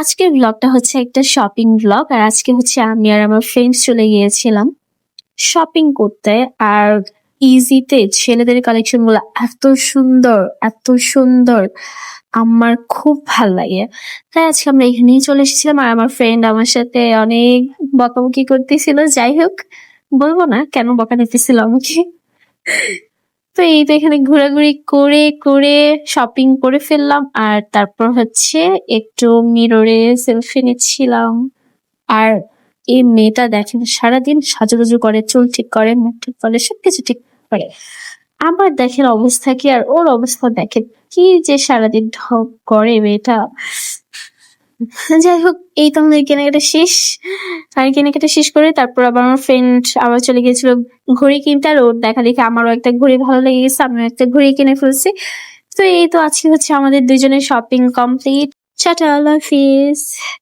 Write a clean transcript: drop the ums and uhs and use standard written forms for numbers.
আজকের ব্লগটা হচ্ছে একটা শপিং ব্লগ। আর আজকে হচ্ছে আমি আর আমার ফ্রেন্ডস চলে গিয়েছিলাম শপিং করতে। আর ইজিতে ছেলেদের কালেকশন গুলো এত সুন্দর, এত সুন্দর, আমার খুব ভাল লাগে। তাই আজকে আমরা এখানেই চলে এসেছিলাম। আর আমার ফ্রেন্ড আমার সাথে অনেক বকাবকি করতেছিল। যাই হোক, বলবো না কেন বকা দিতেছিল আমাকে। তো এই তো এখানে ঘোরাঘুরি করে করে শপিং করে ফেললাম। আর তারপর হচ্ছে একটু মিররে সেলফি নিচ্ছিলাম। আর এই মেয়েটা দেখেন সারাদিন সাজুগুজু করে, চুল ঠিক করে, মুখ ঠিক করে, সবকিছু ঠিক করে। আবার দেখেন অবস্থা কি, আর ওর অবস্থা দেখেন কি, যে সারাদিন ঢপ করে মেয়েটা। যাই হোক, এই তো আমাদের কেনাকাটা শেষ। আর কেনাকাটা শেষ করে তারপর আবার আমার ফ্রেন্ড আবার চলে গেছিল ঘড়ি কিনতে। আর ওর দেখা দেখে আমারও একটা ঘড়ি ভালো লেগে গেছে, আমিও একটা ঘড়ি কিনে ফেলছি। তো এই তো আজকে হচ্ছে আমাদের দুজনের শপিং কমপ্লিট। টাটা, আল্লাহ হাফিজ।